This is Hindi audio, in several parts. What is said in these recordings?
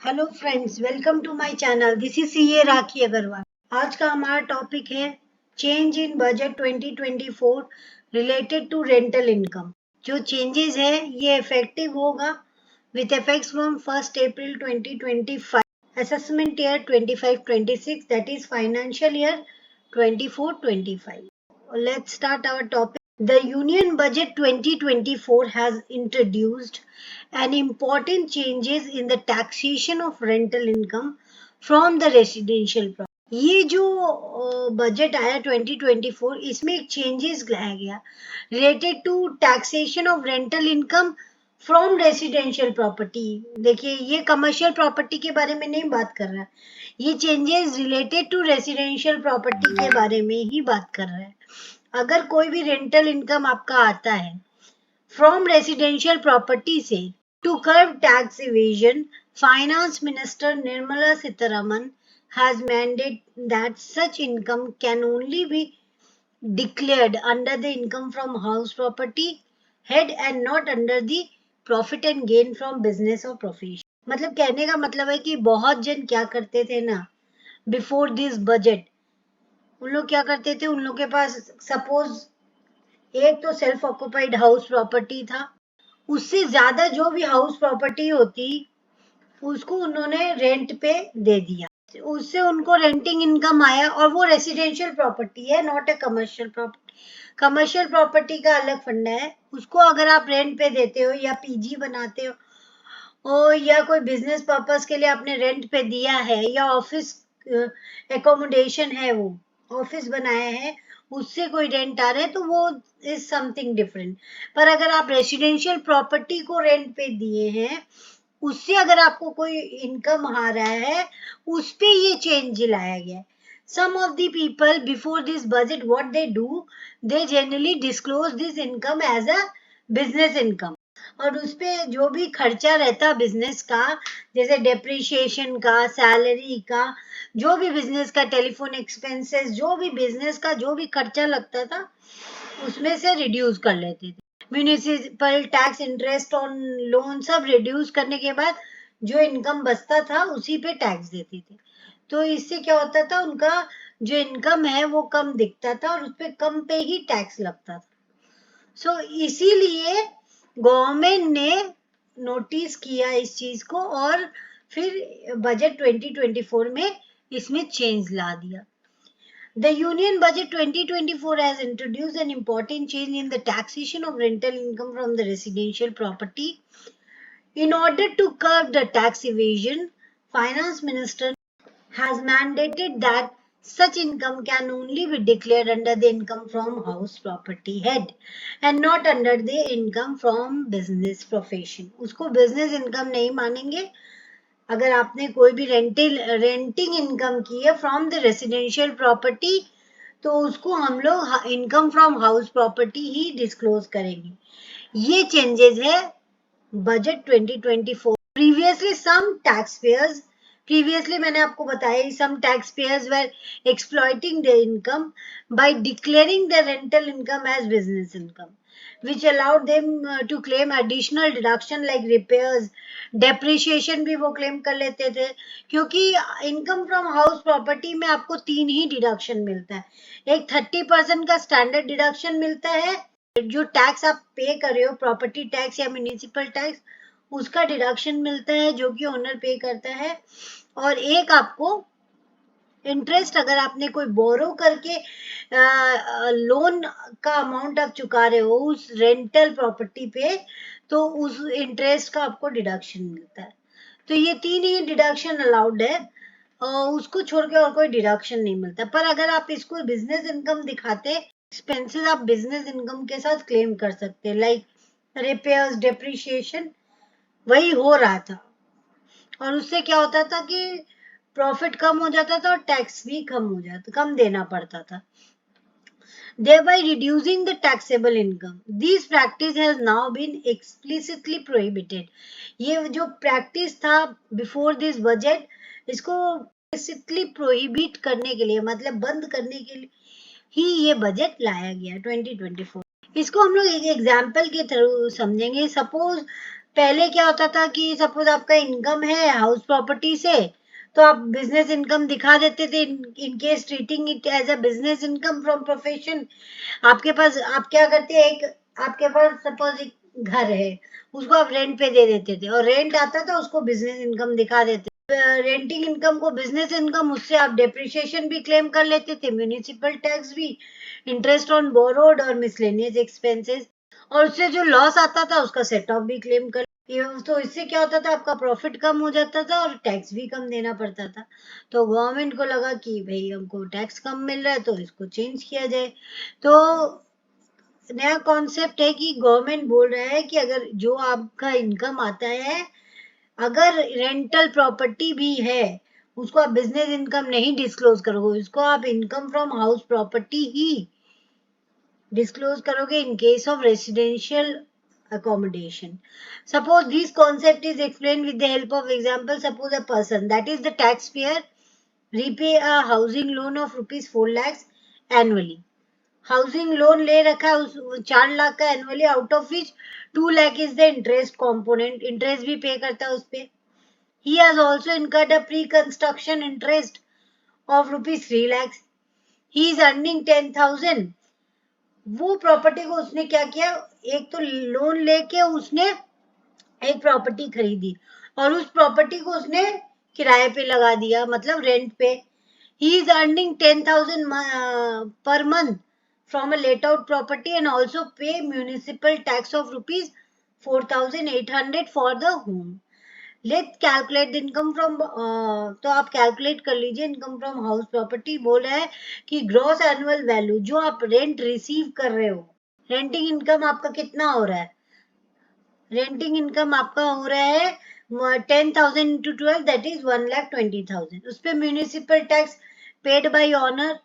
Hello friends, welcome to my channel. This is CA Rakhi Agarwal. आज का हमारा टॉपिक है change in budget 2024 related to rental income. जो चेंजेस है ये इफेक्टिव होगा with effects from 1 April 2025, assessment year 25-26, that is financial year 24-25। Let's start our topic. The Union Budget 2024 has introduced an important changes in the taxation of rental income from the residential property. ये जो बजट आया 2024, इसमें एक चेंजेस लाया गया related to taxation of rental income from residential property. देखिए, ये कमर्शियल प्रॉपर्टी के बारे में नहीं बात कर रहा है, ये changes related to residential property के बारे में ही बात कर रहा है। अगर कोई भी रेंटल इनकम आपका आता है फ्रॉम रेसिडेंशियल प्रॉपर्टी से, to curb tax evasion, finance minister Nirmala Sitharaman has mandated that such income can only be declared under the income from house property head and not under the profit and gain from business or profession। मतलब कहने का मतलब है कि बहुत जन क्या करते थे ना, बिफोर दिस बजट उन लोग क्या करते थे, उन लोग के पास सपोज एक तो सेल्फ ऑक्युपाइड हाउस प्रॉपर्टी था, उससे ज्यादा जो भी हाउस प्रॉपर्टी होती उसको उन्होंने रेंट पे दे दिया, उससे उनको रेंटिंग इनकम आया और वो रेसिडेंशियल प्रॉपर्टी है, not a commercial property. Commercial property का अलग फंडा है, उसको अगर आप रेंट पे देते हो या पीजी बनाते हो या कोई बिजनेस पर्पस के लिए आपने रेंट पे दिया है या ऑफिस एकोमोडेशन है, वो ऑफिस बनाया है, उससे कोई रेंट आ रहा है तो वो इज समथिंग डिफरेंट। पर अगर आप रेसिडेंशियल प्रॉपर्टी को रेंट पे दिए हैं, उससे अगर आपको कोई इनकम आ रहा है, उस पे ये चेंज लाया गया है। Some of the people before this budget, what they do, they generally disclose this income as a business income, और उस पे जो भी खर्चा रहता बिजनेस का, जैसे डेप्रिशिएशन का, सैलरी का, जो भी बिजनेस का, टेलीफोन एक्सपेंसेस, जो भी बिजनेस का जो भी खर्चा लगता था उसमें से रिड्यूस कर लेते थे। Municipal tax, interest on loan, सब रिड्यूस करने के बाद जो इनकम बचता था उसी पे टैक्स देते थे। तो इससे क्या होता था, उनका जो इनकम है वो कम दिखता था और उस पे कम पे ही टैक्स लगता था। सो इसीलिए गवर्नमेंट ने नोटिस किया इस चीज को और फिर बजट 2024 में इसमें चेंज ला दिया। The Union Budget 2024 has introduced an important change in the taxation of rental income from the residential property. In order to curb the tax evasion, Finance Minister has mandated that such income can only be declared under the income from house property head and not under the income from business profession। उसको business income नहीं मानेंगे। अगर आपने कोई भी रेंटिंग इनकम की है फ्रॉम द रेसिडेंशियल प्रॉपर्टी, तो उसको हम लोग इनकम फ्रॉम हाउस प्रॉपर्टी ही डिस्क्लोज करेंगे। ये चेंजेस है budget 2024। Previously some tax payers, previously मैंने आपको बताया, some tax payers were exploiting the income by declaring the rental income as business income, which allowed them to claim additional deduction like repairs, depreciation भी वो claim कर लेते थे, क्योंकि इनकम फ्रॉम हाउस प्रॉपर्टी में आपको 3 ही डिडक्शन मिलता है। एक 30% का स्टैंडर्ड डिडक्शन मिलता है, जो टैक्स आप पे कर रहे हो, प्रॉपर्टी टैक्स या म्यूनिसिपल टैक्स, उसका डिडक्शन मिलता है जो कि ओनर पे करता है, और एक आपको इंटरेस्ट, अगर आपने कोई बोरो करके लोन का अमाउंट आप चुका रहे हो उस रेंटल प्रॉपर्टी पे, तो उस इंटरेस्ट का आपको डिडक्शन मिलता है। तो ये 3 ही डिडक्शन अलाउड है, उसको छोड़ के और कोई डिडक्शन नहीं मिलता। पर अगर आप इसको बिजनेस इनकम दिखाते, एक्सपेंसेस आप बिजनेस इनकम के साथ क्लेम कर सकते, लाइक रिपेयर्स, डेप्रिशिएशन, वही हो रहा था। और उससे क्या होता था कि प्रॉफिट कम हो जाता था और टैक्स भी कम देना पड़ता था, thereby reducing the taxable income. This practice has now been explicitly prohibited. ये जो प्रैक्टिस था बिफोर दिस बजट, इसको explicitly प्रोहिबिट करने के लिए, मतलब बंद करने के लिए ही ये बजट लाया गया 2024। इसको हम लोग एक एग्जाम्पल के थ्रू समझेंगे। सपोज पहले क्या होता था कि सपोज आपका इनकम है हाउस प्रॉपर्टी से, तो आप बिजनेस इनकम दिखा देते थे in case treating it as a business income from profession. आपके पास आप क्या करते हैं, एक आपके पास सपोज एक घर है, उसको आप रेंट पे दे देते थे और रेंट आता था, उसको बिजनेस इनकम दिखा देते। रेंटिंग इनकम को बिजनेस इनकम, उससे आप डेप्रिसिएशन भी क्लेम कर लेते थे, म्यूनिसिपल टैक्स भी, इंटरेस्ट ऑन बोरोड और मिसलेनियस एक्सपेंसेस, और उससे जो लॉस आता था उसका सेट ऑफ भी क्लेम कर। तो इससे क्या होता था, आपका प्रॉफिट कम हो जाता था और टैक्स भी कम देना पड़ता था। तो गवर्नमेंट को लगा कि भाई हमको टैक्स कम मिल रहा है तो इसको चेंज किया जाए। तो नया कॉन्सेप्ट है कि गवर्नमेंट बोल रहा है कि अगर जो आपका इनकम आता है, अगर रेंटल प्रॉपर्टी भी है, उसको आप बिजनेस इनकम नहीं डिस्क्लोज करोगे, उसको आप इनकम फ्रॉम हाउस प्रॉपर्टी ही डिस्क्लोज करोगे in case of residential accommodation. Suppose this concept is explained with the help of example. Suppose a person that is the taxpayer repay a housing loan of rupees 4 lakhs annually. Housing loan ले रखा है उस 4 लाख का annually, out of which 2 lakh is the interest component, interest भी पे करता है उस पे। He has also incurred a pre construction interest of rupees 3 lakhs. He is earning 10,000. वो प्रॉपर्टी को उसने क्या किया, एक तो लोन लेके उसने एक प्रॉपर्टी खरीदी और उस प्रॉपर्टी को उसने किराए पे लगा दिया, मतलब रेंट पे। He is earning 10,000 per month from a let out property and also pay municipal tax of rupees 4,800 for the home. Let's calculate the income from तो आप कैलकुलेट कर लीजिए इनकम फ्रॉम हाउस प्रॉपर्टी। बोल रहा है कि ग्रॉस एनुअल वैल्यू जो आप रेंट रिसीव कर रहे हो, रेंटिंग इनकम आपका कितना हो रहा है, रेंटिंग इनकम आपका हो रहा है 10,000 इंटू 12 दैट इज 1,20,000। उस पर municipal tax paid by honour,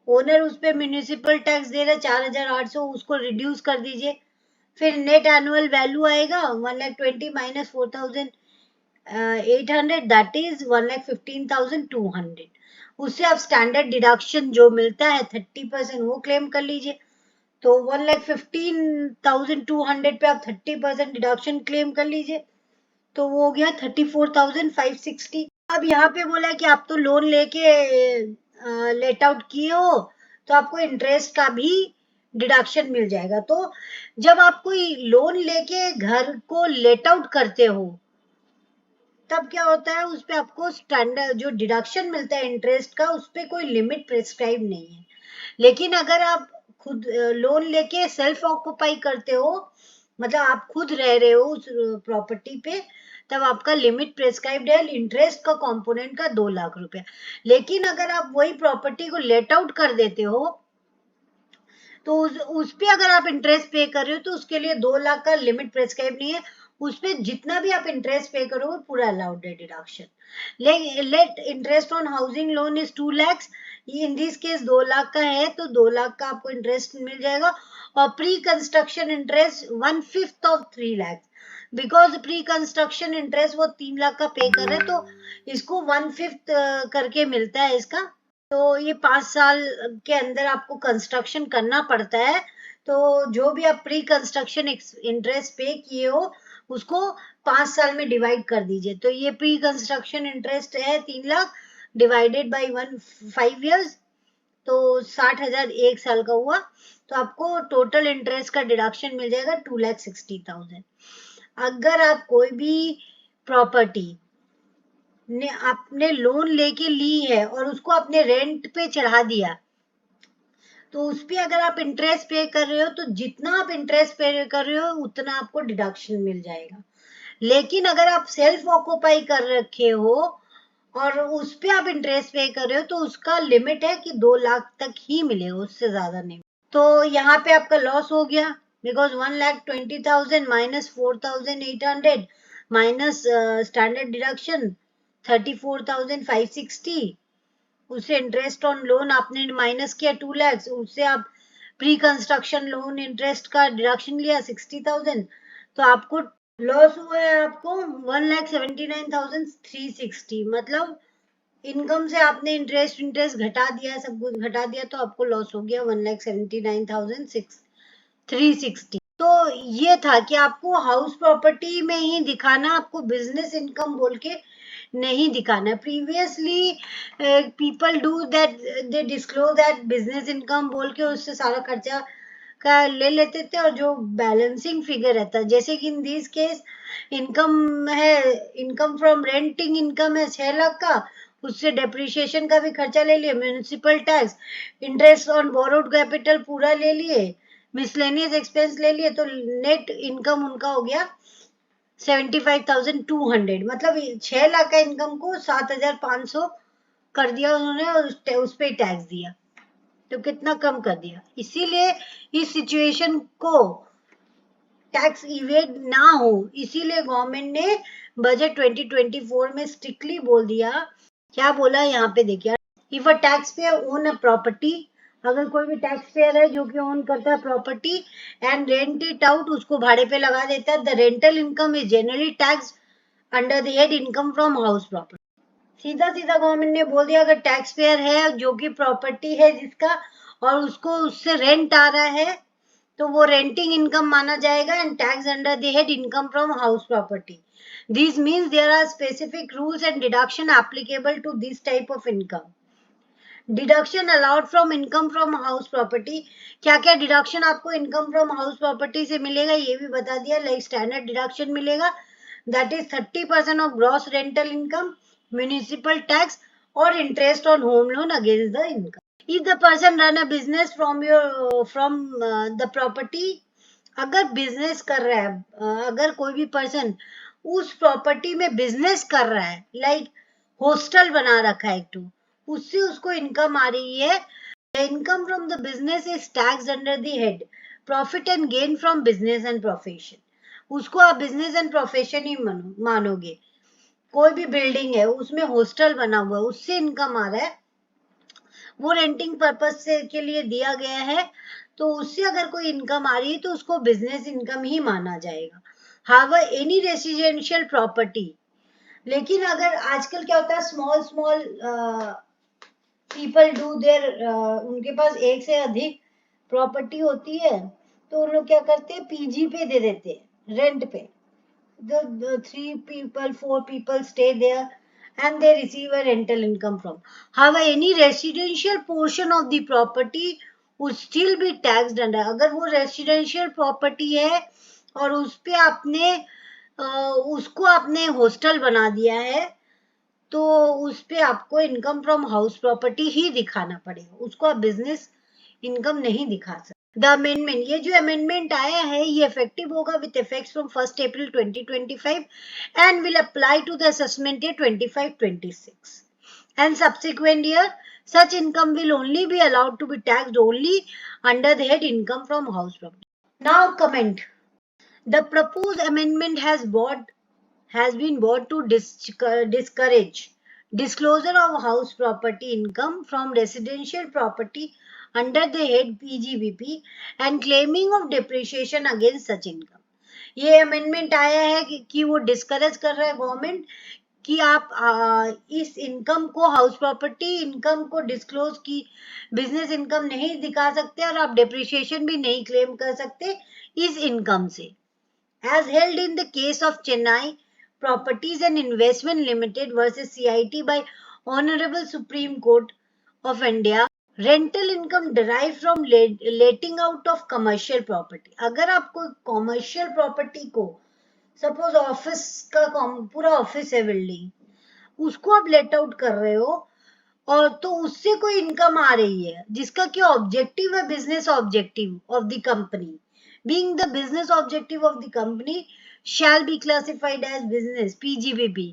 owner उस पर म्यूनिसिपल टैक्स दे रहा है 4,800, उसको रिड्यूस कर दीजिए। फिर नेट एनुअल वैल्यू आएगा 1,20,000 माइनस 4,800 दैट इज 1,15,200। उससे आप स्टैंडर्ड डिडक्शन जो मिलता है 30% वो क्लेम कर लीजिए। तो 1,15,200 पे आप 30% डिडक्शन क्लेम कर लीजिए, तो वो हो गया 34,560। अब यहाँ पे बोला है कि आप तो लोन लेके लेट आउट किए हो, तो आपको इंटरेस्ट का भी डिडक्शन मिल जाएगा। तो जब आप कोई लोन लेके घर को लेट आउट करते हो, तब क्या होता है, उस पे आपको स्टैंडर्ड जो डिडक्शन मिलता है इंटरेस्ट का, उस पे कोई लिमिट प्रिस्क्राइब नहीं है। लेकिन अगर आप खुद लोन लेके सेल्फ ऑक्यूपाई करते हो, मतलब आप खुद रह रहे हो उस प्रॉपर्टी पे, तब आपका लिमिट प्रेस्क्राइब्ड है इंटरेस्ट का कंपोनेंट का 2 लाख रुपया। लेकिन अगर आप वही प्रॉपर्टी को लेट आउट कर देते हो, तो उस पे अगर आप इंटरेस्ट पे कर रहे हो, तो उसके लिए 2 लाख का लिमिट प्रेस्क्राइब नहीं है, उस पे जितना भी आप इंटरेस्ट पे करोगे पूरा अलाउड है deduction. Let interest on housing loan is 2 lakhs, in this case 2 lakh का है, तो 2 लाख का आपको इंटरेस्ट मिल जाएगा। और pre construction interest 1/5 of 3 lakhs, because pre construction interest वो 3 लाख का पे कर रहे, तो इसको 1/5 करके मिलता है इसका। तो ये 5 साल के अंदर आपको कंस्ट्रक्शन करना पड़ता है, तो जो भी आप प्री कंस्ट्रक्शन इंटरेस्ट पे किए हो उसको 5 साल में डिवाइड कर दीजिए। तो ये प्री कंस्ट्रक्शन इंटरेस्ट है 3 लाख डिवाइडेड बाई 5 years, तो 60,000 एक साल का हुआ, तो आपको टोटल इंटरेस्ट का डिडक्शन मिल जाएगा 2,60,000। अगर आप कोई भी प्रॉपर्टी ने आपने लोन लेके ली है और उसको आपने रेंट पे चढ़ा दिया, तो उस पे अगर आप इंटरेस्ट पे कर रहे हो, तो जितना आप इंटरेस्ट पे कर रहे हो उतना आपको डिडक्शन मिल जाएगा। लेकिन अगर आप सेल्फ ऑक्यूपाई कर रखे हो और उस पे आप इंटरेस्ट पे कर रहे हो, तो उसका लिमिट है कि 2 लाख तक ही मिलेगा, उससे ज्यादा नहीं। तो यहाँ पे आपका लॉस हो गया, because 1,20,000 minus 4,800 minus standard deduction 34,560, उससे इंटरेस्ट ऑन लोन आपने माइनस किया 2 lakhs, उससे आप प्री कंस्ट्रक्शन लोन इंटरेस्ट का डिडक्शन लिया 60,000, तो आपको लॉस हुआ है आपको 1,79,360। मतलब इनकम से आपने इंटरेस्ट घटा दिया, सब कुछ घटा दिया, तो आपको लॉस हो गया 1,79,360। तो ये था कि आपको हाउस प्रॉपर्टी में ही दिखाना, आपको बिजनेस इनकम बोल के नहीं दिखाना। Previously people do that, they disclose that business income बोल के उससे सारा खर्चा का ले लेते थे, और जो बैलेंसिंग फिगर रहता है, जैसे कि इन दिस केस इनकम है, इनकम फ्रॉम रेंटिंग इनकम है 6 लाख का, उससे डेप्रिसिएशन का भी खर्चा ले लिए, municipal tax, interest on borrowed capital पूरा ले लिए, मिसलेनियस एक्सपेंस ले लिए, तो नेट इनकम उनका हो गया 75,200। मतलब 6 लाख का इनकम को 7,500 कर दिया उन्होंने, और उस पे टैक्स दिया, तो कितना कम कर दिया। इसीलिए इस सिचुएशन को टैक्स इवेड ना हो, इसीलिए गवर्नमेंट ने बजट 2024 में स्ट्रिक्टली बोल दिया। क्या बोला यहाँ पे देखिए, if a tax payer own a property, अगर कोई भी टैक्स पेयर है जो कि ओन करता है property and rent it out, उसको भाड़े पे लगा देता है, the rental income is generally tax under the head income from house property. सीधा सीधा गवर्नमेंट ने बोल दिया, अगर टैक्स पेयर है जो कि प्रॉपर्टी है जिसका, और उसको उससे रेंट आ रहा है, तो वो रेंटिंग इनकम माना जाएगा and tax under the head income from house property. This means there are specific rules and deduction applicable to this type of income. Deduction allowed from income from house property, क्या क्या डिडक्शन आपको इनकम फ्रॉम हाउस प्रॉपर्टी से मिलेगा ये भी बता दिया। लाइक स्टैंडर्ड डिडक्शन मिलेगा, that is 30% of gross rental income, municipal tax और interest on home loan against the income. If the person run a business from the property, अगर बिजनेस कर रहा है, अगर कोई भी पर्सन उस प्रॉपर्टी में बिजनेस कर रहा है, लाइक हॉस्टल बना रखा है एक तो, उससे उसको इनकम आ रही है, income from the business is tax under the head profit and gain from business and profession. उसको आप बिजनेस एंड प्रोफेशन ही मानोगे। कोई भी बिल्डिंग है उसमें हॉस्टल बना हुआ है, उससे इनकम आ रहा है, वो रेंटिंग पर्पज से के लिए दिया गया है, तो उससे अगर कोई इनकम आ रही है तो उसको बिजनेस इनकम ही माना जाएगा। हाउएवर एनी रेसिडेंशियल प्रॉपर्टी, लेकिन अगर आजकल क्या होता है, small small people do their, उनके पास एक से अधिक प्रॉपर्टी होती है, तो उन लोग क्या करते हैं, पीजी पे दे देते हैं, रेंट पे। The 3 people, 4 people stay there and they receive a rental income from. However, any residential portion of the property would still be taxed under. अगर वो residential property है और उस पे आपने उसको आपने हॉस्टल बना दिया है, तो उस पे आपको इनकम फ्रॉम हाउस प्रॉपर्टी ही दिखाना पड़ेगा, उसको आप बिजनेस इनकम नहीं दिखा सकते। द अमेंडमेंट, ये जो अमेंडमेंट आया है ये इफेक्टिव होगा with effects from 1 April 2025 and will apply to the assessment year 25-26 and subsequent year. Such income will only be allowed to be taxed only under the head income from house property. Now comment. The proposed amendment has been brought to discourage disclosure of house property income from residential property under the head PGBP and claiming of depreciation against such income. ये अमेंडमेंट आया है कि वो डिस्करेज कर रहा है गवर्नमेंट कि आप इस इनकम को, हाउस प्रॉपर्टी इनकम को डिस्क्लोज की बिजनेस इनकम नहीं दिखा सकते, और आप डेप्रिसिएशन भी नहीं क्लेम कर सकते इस इनकम से। As held in the case of Chennai Properties and Investment Limited versus CIT by Honorable Supreme Court of India, rental income derived from letting out of commercial property. अगर आपको commercial property को, suppose ऑफिस का पूरा ऑफिस है बिल्डिंग, उसको आप लेट आउट कर रहे हो, और तो उससे कोई इनकम आ रही है जिसका क्या ऑब्जेक्टिव है, business objective of the company, being the business objective of the company shall be classified as business PGBP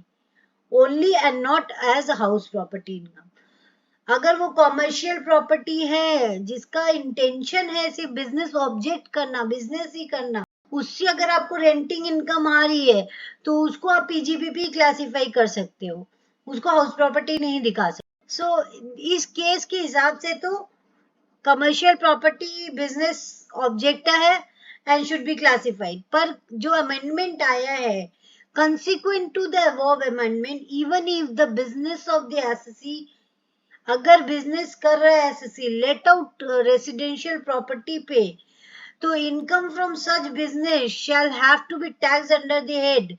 only and not as a house property income. अगर वो कॉमर्शियल प्रॉपर्टी है जिसका इंटेंशन है सिर्फ बिजनेस ऑब्जेक्ट करना, बिजनेस ही करना, उससे अगर आपको रेंटिंग इनकम आ रही है तो उसको आप पीजीबीपी क्लासिफाई कर सकते हो, उसको हाउस प्रॉपर्टी नहीं दिखा सकते। सो इस केस के हिसाब से तो कमर्शियल प्रॉपर्टी बिजनेस ऑब्जेक्ट है and should be classified. पर जो amendment आया है, consequent to the above amendment, even if the business of the assessee, अगर बिजनेस कर रहा है SSC let out residential property पे, तो income from such business shall have to be taxed under the head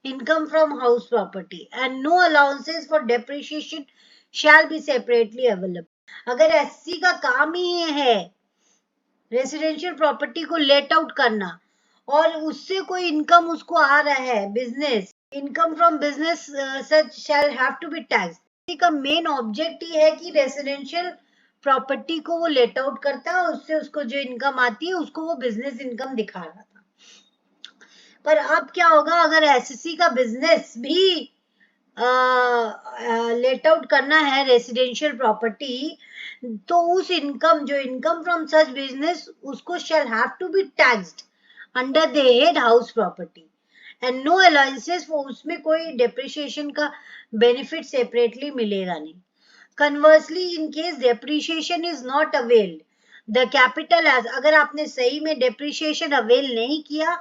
income from house property and no allowances for depreciation shall be separately available। अगर एससी का काम ही ये है रेसिडेंशियल प्रॉपर्टी को लेट आउट करना और उससे कोई इनकम उसको आ रहा है business income from business such shall have to be tax का मेन ऑब्जेक्ट ये है कि रेसिडेंशियल प्रॉपर्टी को वो लेट आउट करता है उससे उसको जो इनकम आती है उसको वो बिजनेस इनकम दिखा रहा था। पर अब क्या होगा अगर एसएससी का बिजनेस भी लेट आउट करना है रेसिडेंशियल प्रॉपर्टी तो उस इनकम जो इनकम फ्रॉम सच बिजनेस उसको shall have to be taxed under the head house property and no allowances वो उसमें कोई डेप्रिसिएशन का बेनिफिट सेपरेटली मिलेगा नहीं। Conversely in case depreciation is not availed the capital अगर आपने सही में डेप्रिसिएशन अवेल नहीं किया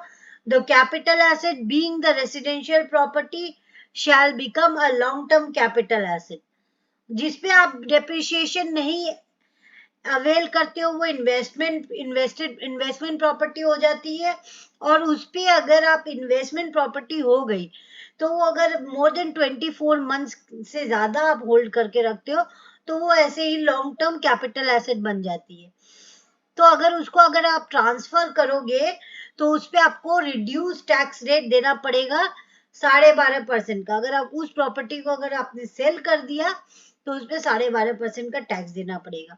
the capital asset being the residential property shall become a long term capital asset जिसपे आप डेप्रिसिएशन नहीं अवेल करते हो वो इन्वेस्टमेंट प्रॉपर्टी हो जाती है और उस पे अगर आप इन्वेस्टमेंट प्रॉपर्टी हो गई तो वो अगर मोर देन 24 मंथ्स से ज्यादा आप होल्ड करके रखते हो तो वो ऐसे ही लॉन्ग टर्म कैपिटल एसेट बन जाती है। तो अगर आप ट्रांसफर करोगे तो उस पे आपको रिड्यूस टैक्स रेट देना पड़ेगा 12.5% का। अगर आप उस प्रॉपर्टी को अगर आपने सेल कर दिया तो उस पे 12.5% का टैक्स देना पड़ेगा।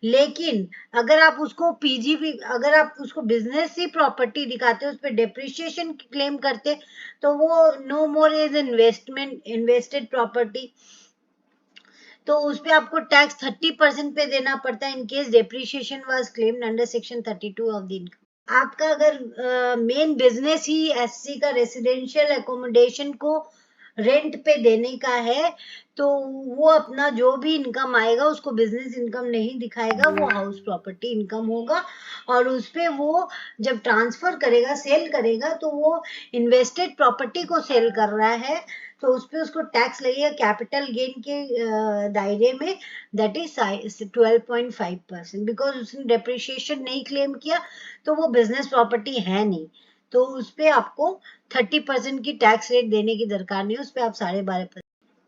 लेकिन अगर आप उसको पीजीपी अगर आप उसको बिजनेस ही प्रॉपर्टी दिखाते उस पे डेप्रिसिएशन क्लेम करते तो वो no more is invested property तो उस पे आपको टैक्स 30% पे देना पड़ता है इन case depreciation was claimed under section 32 of the income. आपका अगर मेन बिजनेस ही एससी का रेसिडेंशियल एकोमोडेशन को रेंट पे देने का है तो वो अपना जो भी इनकम आएगा उसको बिजनेस इनकम नहीं दिखाएगा वो हाउस प्रॉपर्टी इनकम होगा और उस पे वो जब ट्रांसफर करेगा सेल करेगा तो वो इन्वेस्टेड प्रॉपर्टी को सेल कर रहा है तो उस पे उसको टैक्स लगेगा कैपिटल गेन के दायरे में दैट इज 12.5% बिकॉज उसने डेप्रिसिएशन नहीं क्लेम किया तो वो बिजनेस प्रॉपर्टी है नहीं तो उस पे आपको 30% की टैक्स रेट देने की दरकार नहीं है उस पे आप 12.5%।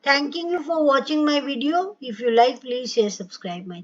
Thank you for watching my video if you like please share subscribe my